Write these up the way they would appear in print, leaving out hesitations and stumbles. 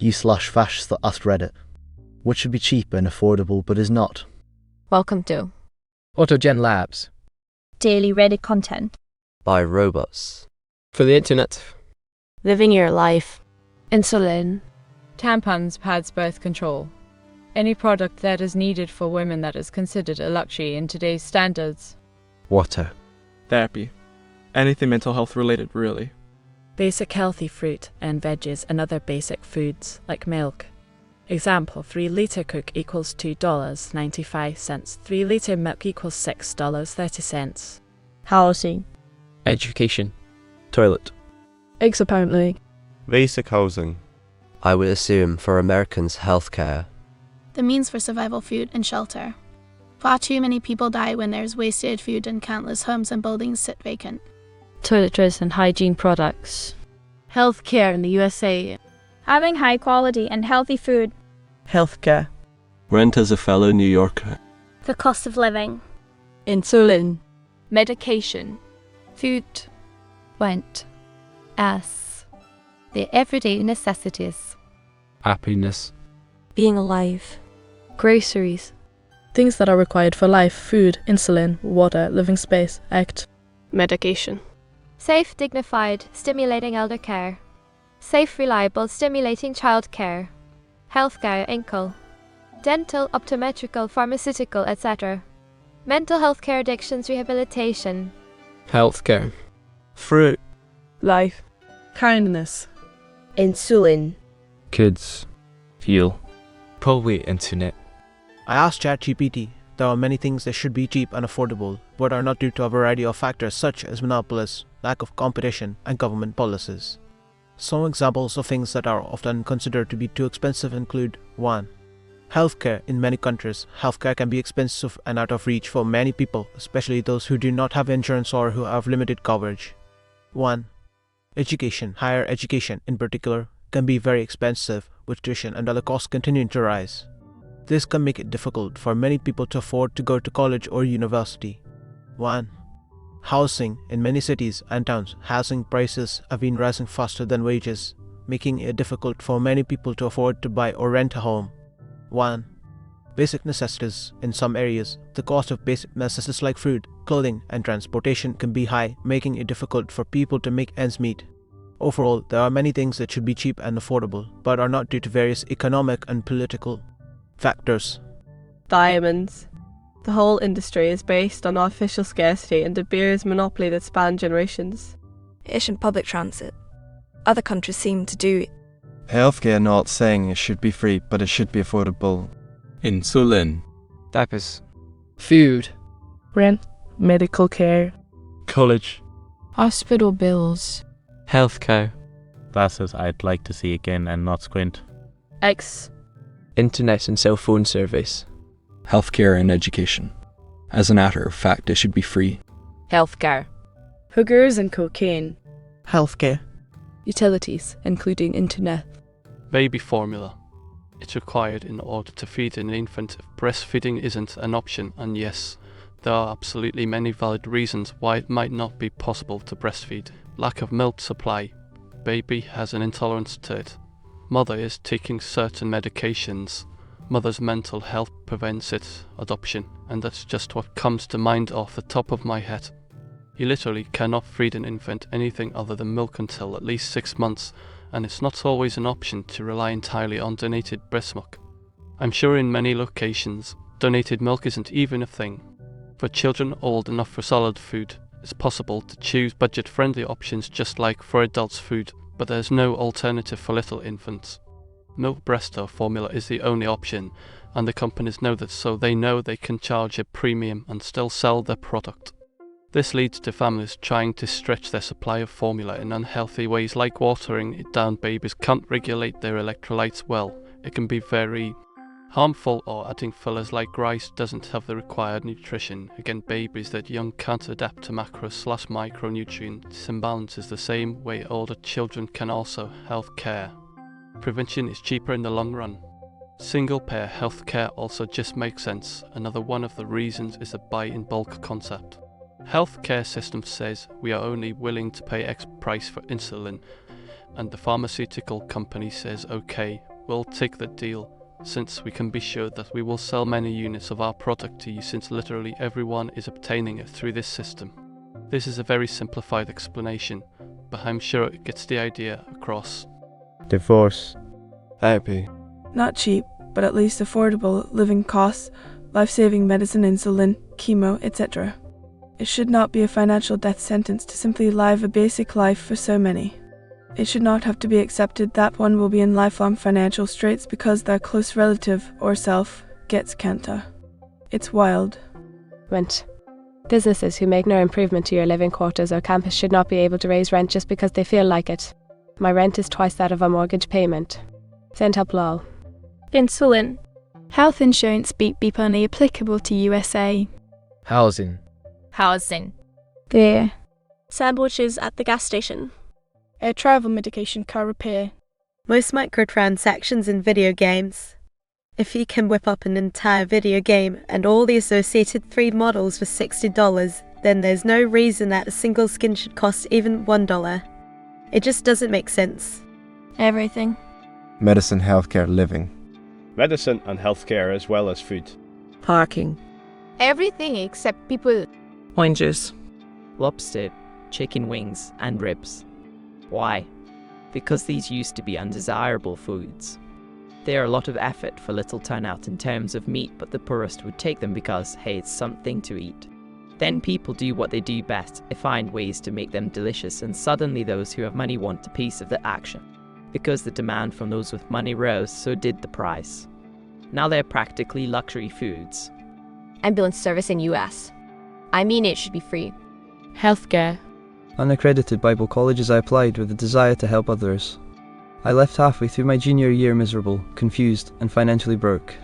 u/vashisthaa Askreddit. What should be cheap and affordable but is not? Welcome to AutoGenLabs. Daily Reddit content. By robots. For the internet. Living your life. Insulin. Tampons, pads, birth control. Any product that is needed for women that is considered a luxury in today's standards. Water. Therapy. Anything mental health related, really. Basic healthy fruit and veggies and other basic foods, like milk. Example, 3-litre Coke equals $2.95. 3-litre milk equals $6.30. Housing. Education. Toilet. Eggs apparently. Basic housing. I would assume for Americans, healthcare. The means for survival food and shelter. Far too many people die when there's wasted food and countless homes and buildings sit vacant. Toiletries and hygiene products. Healthcare in the USA. Having high quality and healthy food. Healthcare. Rent as a fellow New Yorker. The cost of living. Insulin. Medication. Food. Rent. As. The everyday necessities. Happiness. Being alive. Groceries. Things that are required for life, food, insulin, water, living space, act. Medication. Safe, dignified, stimulating elder care. Safe, reliable, stimulating child care. Healthcare, inkle. Dental, optometrical, pharmaceutical, etc. Mental health care, addictions, rehabilitation. Healthcare. Fruit. Life. Kindness. Insulin. Kids. Fuel. Probably internet. I asked ChatGPT. There are many things that should be cheap and affordable, but are not due to a variety of factors such as monopolies, lack of competition, and government policies. Some examples of things that are often considered to be too expensive include 1. Healthcare. In many countries, healthcare can be expensive and out of reach for many people, especially those who do not have insurance or who have limited coverage. 1. Education. Higher education, in particular, can be very expensive, with tuition and other costs continuing to rise. This can make it difficult for many people to afford to go to college or university. 1. Housing. In many cities and towns, housing prices have been rising faster than wages, making it difficult for many people to afford to buy or rent a home. 1. Basic necessities. In some areas, the cost of basic necessities like food, clothing, and transportation can be high, making it difficult for people to make ends meet. Overall, there are many things that should be cheap and affordable, but are not due to various economic and political factors. Diamonds. The whole industry is based on artificial scarcity and De Beers' monopoly that span generations. Efficient public transit. Other countries seem to do it. Healthcare, not saying it should be free, but it should be affordable. Insulin. Diapers. Food. Rent. Medical care. College. Hospital bills. Healthcare. Glasses I'd like to see again and not squint. X. Internet and cell phone service. Healthcare and education. As a matter of fact, it should be free. Healthcare. Hookers and cocaine. Healthcare. Utilities, including internet. Baby formula. It's required in order to feed an infant if breastfeeding isn't an option, and yes, there are absolutely many valid reasons why it might not be possible to breastfeed. Lack of milk supply. Baby has an intolerance to it. Mother is taking certain medications. Mother's mental health prevents it. Adoption. And that's just what comes to mind off the top of my head. You literally cannot feed an infant anything other than milk until at least 6 months, and it's not always an option to rely entirely on donated breast milk. I'm sure in many locations, donated milk isn't even a thing. For children old enough for solid food, it's possible to choose budget-friendly options just like for adults' food, but there's no alternative for little infants. Milk breast or formula is the only option, and the companies know that, so they know they can charge a premium and still sell their product. This leads to families trying to stretch their supply of formula in unhealthy ways, like watering it down. Babies can't regulate their electrolytes well. It can be very harmful, or adding fillers like rice doesn't have the required nutrition. Again, babies that young can't adapt to macro/micronutrient imbalances the same way older children can also. Healthcare. Prevention is cheaper in the long run. Single-payer healthcare also just makes sense. Another one of the reasons is the buy-in-bulk concept. Healthcare system says we are only willing to pay X price for insulin, and the pharmaceutical company says okay, we'll take the deal, since we can be sure that we will sell many units of our product to you, since literally everyone is obtaining it through this system. This is a very simplified explanation, but I'm sure it gets the idea across. Divorce. Therapy. Not cheap, but at least affordable living costs, life-saving medicine, insulin, chemo, etc. It should not be a financial death sentence to simply live a basic life for so many. It should not have to be accepted that one will be in lifelong financial straits because their close relative or self gets cancer. It's wild. Rent. Businesses who make no improvement to your living quarters or campus should not be able to raise rent just because they feel like it. My rent is twice that of a mortgage payment. Send up lol. Insulin. Health insurance beep only applicable to USA. Housing. Housing. Beer. Sandwiches at the gas station. Air travel medication car repair. Most microtransactions in video games. If you can whip up an entire video game and all the associated 3 models for $60, then there's no reason that a single skin should cost even $1. It just doesn't make sense. Everything. Medicine, healthcare, living. Medicine and healthcare as well as food. Parking. Everything except people. Oranges. Lobster, chicken wings, and ribs. Why? Because these used to be undesirable foods. They are a lot of effort for little turnout in terms of meat, but the poorest would take them because, hey, it's something to eat. Then people do what they do best, they find ways to make them delicious, and suddenly those who have money want a piece of the action. Because the demand from those with money rose, so did the price. Now they're practically luxury foods. Ambulance service in US. I mean, it should be free. Healthcare. Unaccredited Bible colleges I applied with a desire to help others. I left halfway through my junior year miserable, confused, and financially broke.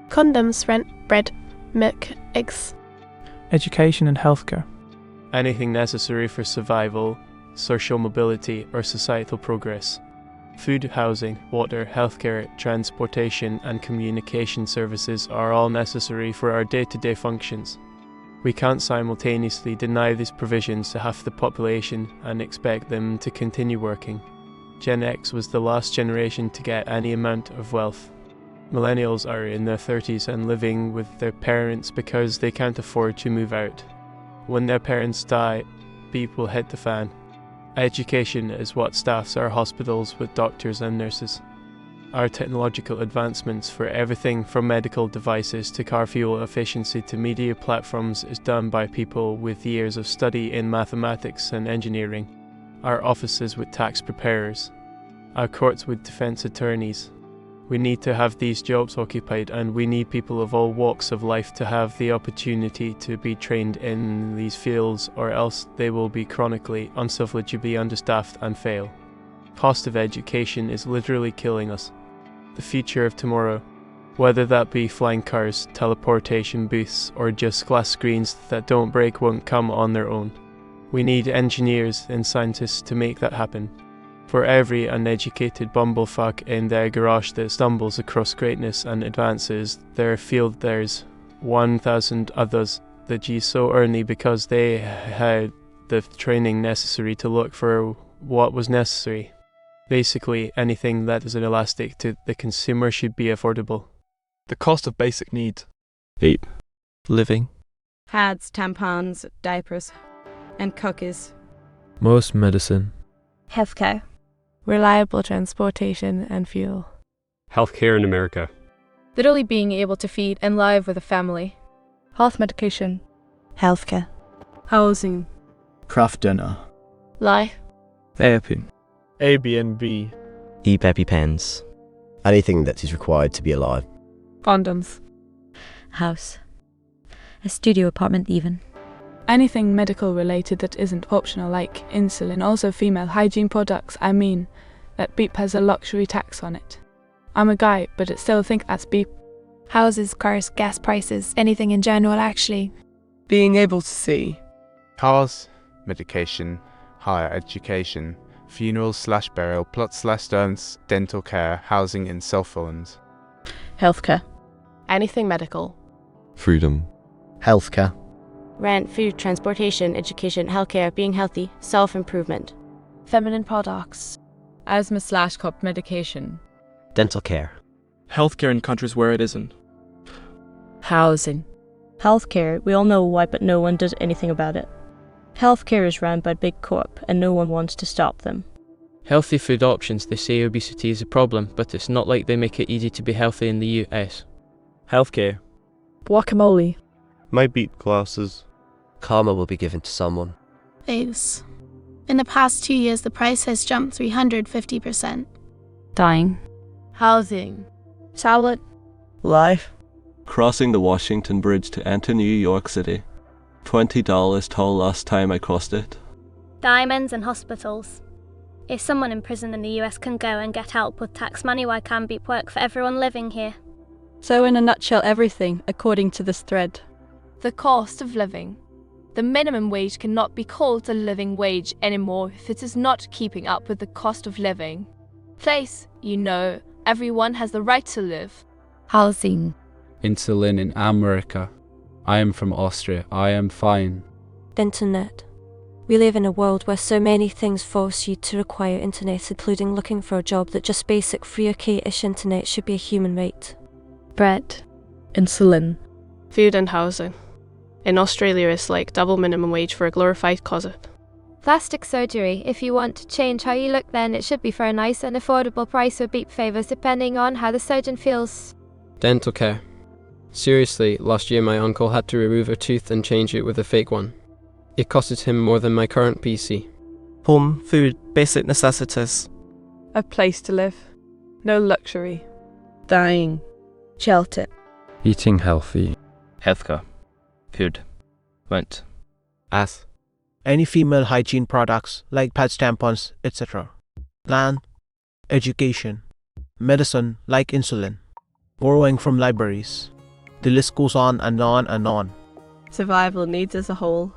Condoms, rent, bread, milk, eggs. Education and healthcare. Anything necessary for survival, social mobility, or societal progress. Food, housing, water, healthcare, transportation, and communication services are all necessary for our day-to-day functions. We can't simultaneously deny these provisions to half the population and expect them to continue working. Gen X was the last generation to get any amount of wealth. Millennials are in their 30s and living with their parents because they can't afford to move out. When their parents die, people hit the fan. Education is what staffs our hospitals with doctors and nurses. Our technological advancements for everything from medical devices to car fuel efficiency to media platforms is done by people with years of study in mathematics and engineering. Our offices with tax preparers. Our courts with defense attorneys. We need to have these jobs occupied, and we need people of all walks of life to have the opportunity to be trained in these fields, or else they will be chronically, unselfishly understaffed and fail. Cost of education is literally killing us. The future of tomorrow, whether that be flying cars, teleportation booths, or just glass screens that don't break, won't come on their own. We need engineers and scientists to make that happen. For every uneducated bumblefuck in their garage that stumbles across greatness and advances their field, there's 1,000 others that G so early because they had the training necessary to look for what was necessary. Basically, anything that is inelastic to the consumer should be affordable. The cost of basic needs. Vape. Living. Pads, tampons, diapers, and cookies. Most medicine. Healthcare. Reliable transportation and fuel. Healthcare in America. Literally being able to feed and live with a family. Health medication. Healthcare. Housing. Craft dinner. Lie. Therapy. Airbnb. EpiPens. Anything that is required to be alive. Condoms. House. A studio apartment even. Anything medical related that isn't optional, like insulin, also female hygiene products. I mean, that beep has a luxury tax on it. I'm a guy, but I still think that's beep. Houses, cars, gas prices, anything in general actually. Being able to see. Cars, medication, higher education, funerals/burial plots/stones, dental care, housing and cell phones. Healthcare. Anything medical. Freedom. Healthcare. Rent, food, transportation, education, healthcare, being healthy, self-improvement. Feminine products. Asthma/COP medication. Dental care. Healthcare in countries where it isn't. Housing. Healthcare, we all know why, but no one does anything about it. Healthcare is run by Big Corp, and no one wants to stop them. Healthy food options, they say obesity is a problem, but it's not like they make it easy to be healthy in the US. Healthcare. Guacamole. My beat glasses. Karma will be given to someone. Eggs. In the past 2 years, the price has jumped 350%. Dying. Housing. Salad. Life. Crossing the Washington Bridge to enter New York City. $20 toll last time I crossed it. Diamonds and hospitals. If someone in prison in the US can go and get help with tax money, why can't beep work for everyone living here? So in a nutshell, everything, according to this thread. The cost of living. The minimum wage cannot be called a living wage anymore if it is not keeping up with the cost of living. Place, you know, everyone has the right to live. Housing. Insulin in America. I am from Austria. I am fine. Internet. We live in a world where so many things force you to require internet, including looking for a job that just basic free okay-ish internet should be a human right. Bread. Insulin. Food and housing. In Australia, it's like double minimum wage for a glorified closet. Plastic surgery. If you want to change how you look, then it should be for a nice and affordable price or beep favors depending on how the surgeon feels. Dental care. Seriously, last year my uncle had to remove a tooth and change it with a fake one. It costed him more than my current PC. Home, food, basic necessities. A place to live. No luxury. Dying. Shelter. Eating healthy. Healthcare. Food. Rent. As. Any female hygiene products like pads, tampons, etc. Land. Education. Medicine like insulin. Borrowing from libraries. The list goes on and on and on. Survival needs as a whole.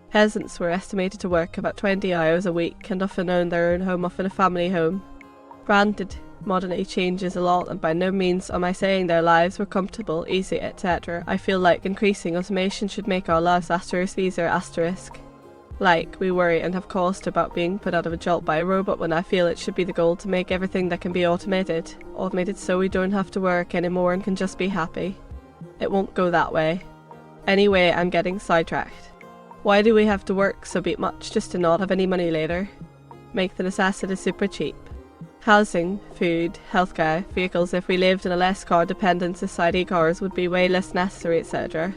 Peasants were estimated to work about 20 hours a week and often owned their own home, often a family home. Granted, modern age changes a lot, and by no means am I saying their lives were comfortable, easy, etc. I feel like increasing automation should make our lives *easier*. Like, we worry and have caused about being put out of a job by a robot, when I feel it should be the goal to make everything that can be automated. Automated so we don't have to work anymore and can just be happy. It won't go that way. Anyway, I'm getting sidetracked. Why do we have to work so much just to not have any money later? Make the necessities super cheap. Housing, food, healthcare, vehicles. If we lived in a less car-dependent society, cars would be way less necessary, etc.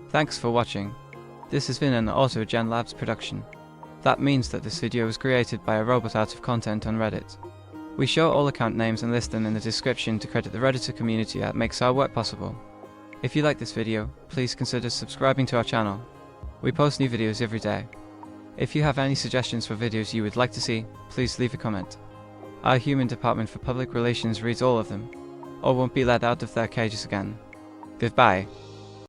Thanks for watching. This has been an AutoGenLabs production. That means that this video was created by a robot out of content on Reddit. We show all account names and list them in the description to credit the Redditor community that makes our work possible. If you like this video, please consider subscribing to our channel. We post new videos every day. If you have any suggestions for videos you would like to see, please leave a comment. Our human department for public relations reads all of them, or won't be let out of their cages again. Goodbye.